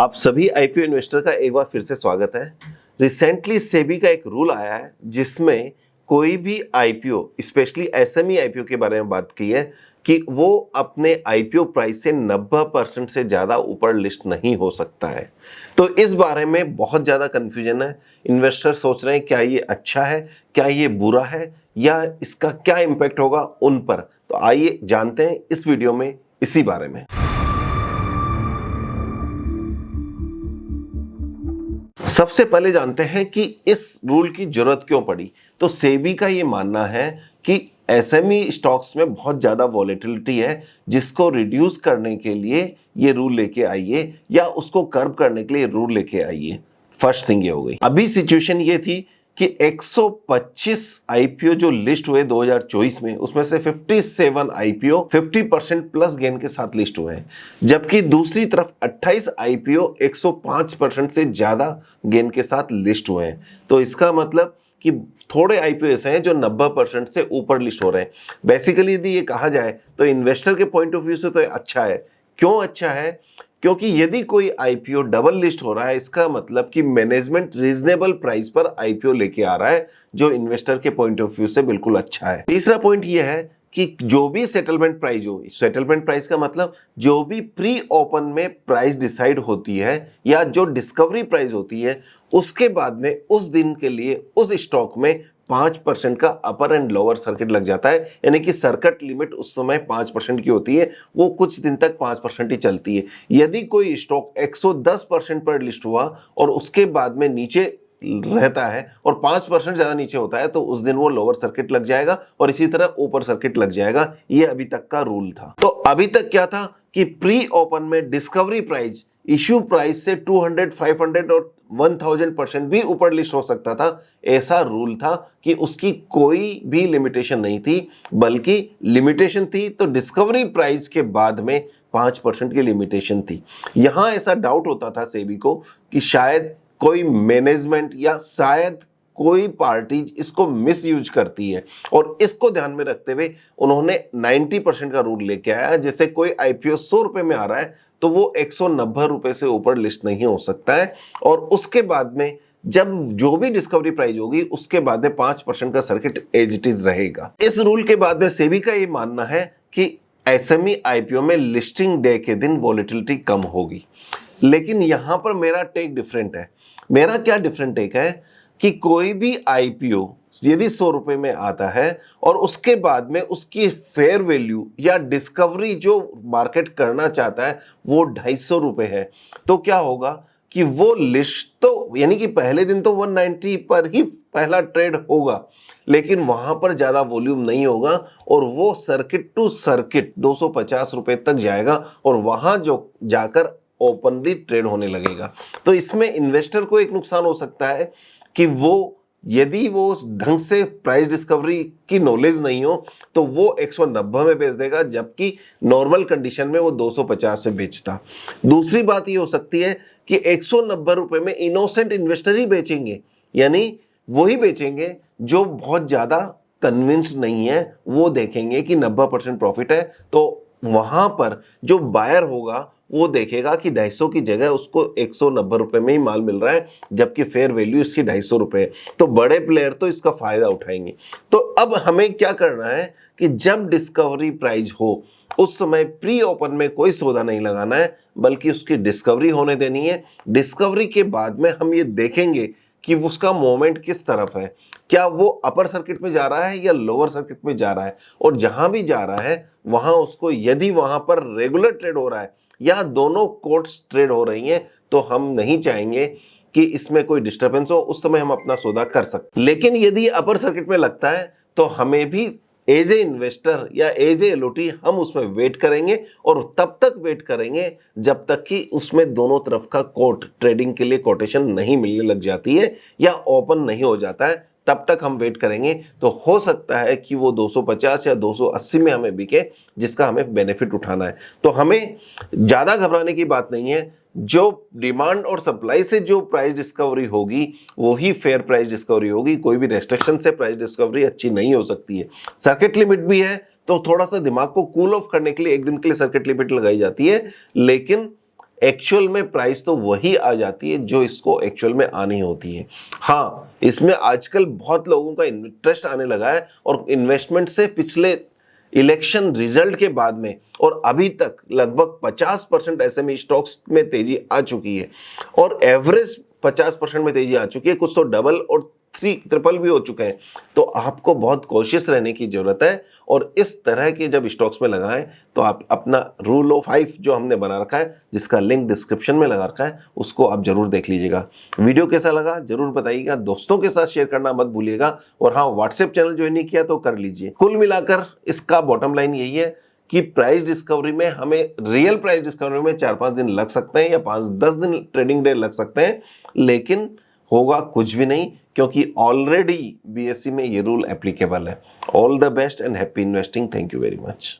आप सभी IPO investor का एक बार फिर से स्वागत है। रिसेंटली सेबी का एक रूल आया है जिसमें कोई भी आईपीओ, स्पेशली एसएमई आईपीओ के बारे में बात की है कि वो अपने आईपीओ प्राइस से 90% से ज़्यादा ऊपर लिस्ट नहीं हो सकता है। तो इस बारे में बहुत ज़्यादा कन्फ्यूजन है। इन्वेस्टर सोच रहे हैं क्या ये अच्छा है, क्या ये बुरा है, या इसका क्या इम्पैक्ट होगा उन पर। तो आइए जानते हैं इस वीडियो में इसी बारे में। सबसे पहले जानते हैं कि इस रूल की जरूरत क्यों पड़ी। तो सेबी का ये मानना है कि एसएमई स्टॉक्स में बहुत ज़्यादा वॉलेटिलिटी है, जिसको रिड्यूस करने के लिए ये रूल लेके आइए या उसको कर्ब करने के लिए रूल लेके आइए। फर्स्ट थिंग ये हो गई। अभी सिचुएशन ये थी कि 125 आईपीओ जो लिस्ट हुए 2024 में, उसमें से 57 आईपीओ 50% प्लस गेन के साथ लिस्ट हुए हैं, जबकि दूसरी तरफ 28 आईपीओ 105% से ज्यादा गेन के साथ लिस्ट हुए हैं। तो इसका मतलब कि थोड़े आईपीओ ऐसे हैं जो 90% से ऊपर लिस्ट हो रहे हैं। बेसिकली यदि ये कहा जाए तो इन्वेस्टर के पॉइंट ऑफ व्यू से तो अच्छा है। क्यों अच्छा है? क्योंकि यदि कोई आईपीओ डबल लिस्ट हो रहा है, इसका मतलब कि मैनेजमेंट रीजनेबल प्राइस पर आईपीओ लेके आ रहा है, जो इन्वेस्टर के पॉइंट ऑफ व्यू से बिल्कुल अच्छा है। तीसरा पॉइंट यह है कि जो भी सेटलमेंट प्राइस हो, सेटलमेंट प्राइस का मतलब जो भी प्री ओपन में प्राइस डिसाइड होती है या जो डिस्कवरी प्राइस होती है, उसके बाद में उस दिन के लिए उस स्टॉक में 5% का अपर एंड लोअर सर्किट लग जाता है। यानी कि सर्किट लिमिट उस समय 5% की होती है, वो कुछ दिन तक 5% ही चलती है। यदि कोई स्टॉक 110% पर लिस्ट हुआ और उसके बाद में नीचे रहता है और 5% ज्यादा नीचे होता है, तो उस दिन वो लोअर सर्किट लग जाएगा और इसी तरह ऊपर सर्किट लग जाएगा। ये अभी तक का रूल था। तो अभी तक क्या था कि प्री ओपन में डिस्कवरी प्राइस इश्यू प्राइस से 200, 500 और 1000% भी ऊपर लिस्ट हो सकता था। ऐसा रूल था कि उसकी कोई भी लिमिटेशन नहीं थी, बल्कि लिमिटेशन थी तो डिस्कवरी प्राइस के बाद में 5% की लिमिटेशन थी। यहां ऐसा डाउट होता था सेबी को कि शायद कोई मैनेजमेंट या शायद कोई पार्टी इसको मिस यूज करती है, और इसको ध्यान में रखते हुए उन्होंने 90% का रूल लेके आया। जैसे कोई आईपीओ 100 रुपए में आ रहा है तो वो 190 रुपए से ऊपर लिस्ट नहीं हो सकता है, और उसके बाद में जब जो भी डिस्कवरी प्राइस होगी उसके बाद में 5% का सर्किट एज इट इज रहेगा। इस रूल के बाद में सेबी का ये मानना है कि एसएमई आईपीओ में लिस्टिंग डे के दिन वॉलेटिलिटी कम होगी। लेकिन यहां पर मेरा टेक डिफरेंट है। मेरा क्या डिफरेंट टेक है कि कोई भी आईपीओ यदि 100 रुपए में आता है और उसके बाद में उसकी फेयर वैल्यू या डिस्कवरी जो मार्केट करना चाहता है वो 250 रुपए है, तो क्या होगा कि वो लिस्ट तो यानी कि पहले दिन तो 190 पर ही पहला ट्रेड होगा, लेकिन वहां पर ज्यादा वॉल्यूम नहीं होगा और वो सर्किट टू सर्किट 250 रुपए तक जाएगा और वहां जो जाकर ओपनली ट्रेड होने लगेगा। तो इसमें इन्वेस्टर को एक नुकसान हो सकता है कि वो यदि वो ढंग से प्राइस डिस्कवरी की नॉलेज नहीं हो तो वो 190 में बेच देगा, जबकि नॉर्मल कंडीशन में वो 250 से बेचता। दूसरी बात ये हो सकती है कि 190 रुपए में इनोसेंट इन्वेस्टर ही बेचेंगे, यानी वही बेचेंगे जो बहुत ज्यादा कन्विंस्ड नहीं है। वो देखेंगे कि 90% प्रॉफिट है, तो वहां पर जो बायर होगा वो देखेगा कि 250 की जगह उसको 190 रुपए में ही माल मिल रहा है, जबकि फेयर वैल्यू इसकी 250 रुपए है। तो बड़े प्लेयर तो इसका फायदा उठाएंगे। तो अब हमें क्या करना है कि जब डिस्कवरी प्राइस हो उस समय प्री ओपन में कोई सौदा नहीं लगाना है, बल्कि उसकी डिस्कवरी होने देनी है। डिस्कवरी के बाद में हम ये देखेंगे कि उसका मोमेंट किस तरफ है, क्या वो अपर सर्किट में जा रहा है या लोअर सर्किट में जा रहा है, और जहां भी जा रहा है वहां उसको यदि वहां पर रेगुलर ट्रेड हो रहा है या दोनों कोर्ट्स ट्रेड हो रही हैं, तो हम नहीं चाहेंगे कि इसमें कोई डिस्टरबेंस हो, उस समय हम अपना सौदा कर सकते। लेकिन यदि अपर सर्किट में लगता है तो हमें भी एज ए इन्वेस्टर या एज ए एलओटी हम उसमें वेट करेंगे, और तब तक वेट करेंगे जब तक कि उसमें दोनों तरफ का कोट ट्रेडिंग के लिए कोटेशन नहीं मिलने लग जाती है या ओपन नहीं हो जाता है, तब तक हम वेट करेंगे। तो हो सकता है कि वो 250 या 280 में हमें बिके, जिसका हमें बेनिफिट उठाना है। तो हमें ज्यादा घबराने की बात नहीं है। जो डिमांड और सप्लाई से जो प्राइस डिस्कवरी होगी वही फेयर प्राइस डिस्कवरी होगी। कोई भी रेस्ट्रिक्शन से प्राइस डिस्कवरी अच्छी नहीं हो सकती है। सर्किट लिमिट भी है तो थोड़ा सा दिमाग को कूल ऑफ करने के लिए एक दिन के लिए सर्किट लिमिट लगाई जाती है, लेकिन एक्चुअल में प्राइस तो वही आ जाती है जो इसको एक्चुअल में आनी होती है। हाँ, इसमें आजकल बहुत लोगों का इंटरेस्ट आने लगा है और इन्वेस्टमेंट से पिछले इलेक्शन रिजल्ट के बाद में और अभी तक लगभग 50% एसएमई स्टॉक्स में तेजी आ चुकी है और एवरेज 50% में तेजी आ चुकी है, कुछ तो डबल और ट्रिपल भी हो चुके हैं। तो आपको बहुत कॉशियस रहने की जरूरत है और इस तरह के जब स्टॉक्स में लगाएं तो आप अपना रूल ऑफ 5 जो हमने बना रखा है, जिसका लिंक डिस्क्रिप्शन में लगा रखा है, उसको आप जरूर देख लीजिएगा। वीडियो कैसा लगा जरूर बताइएगा, दोस्तों के साथ शेयर करना मत भूलिएगा और हाँ, व्हाट्सएप चैनल ज्वाइन नहीं किया तो कर लीजिए। कुल मिलाकर इसका बॉटम लाइन यही है कि प्राइस डिस्कवरी में हमें रियल प्राइस डिस्कवरी में 4-5 दिन लग सकते हैं या 5-10 दिन ट्रेडिंग डे लग सकते हैं, लेकिन होगा कुछ भी नहीं, क्योंकि ऑलरेडी बीएससी में ये रूल एप्लीकेबल है। All the best and happy investing. Thank you very much.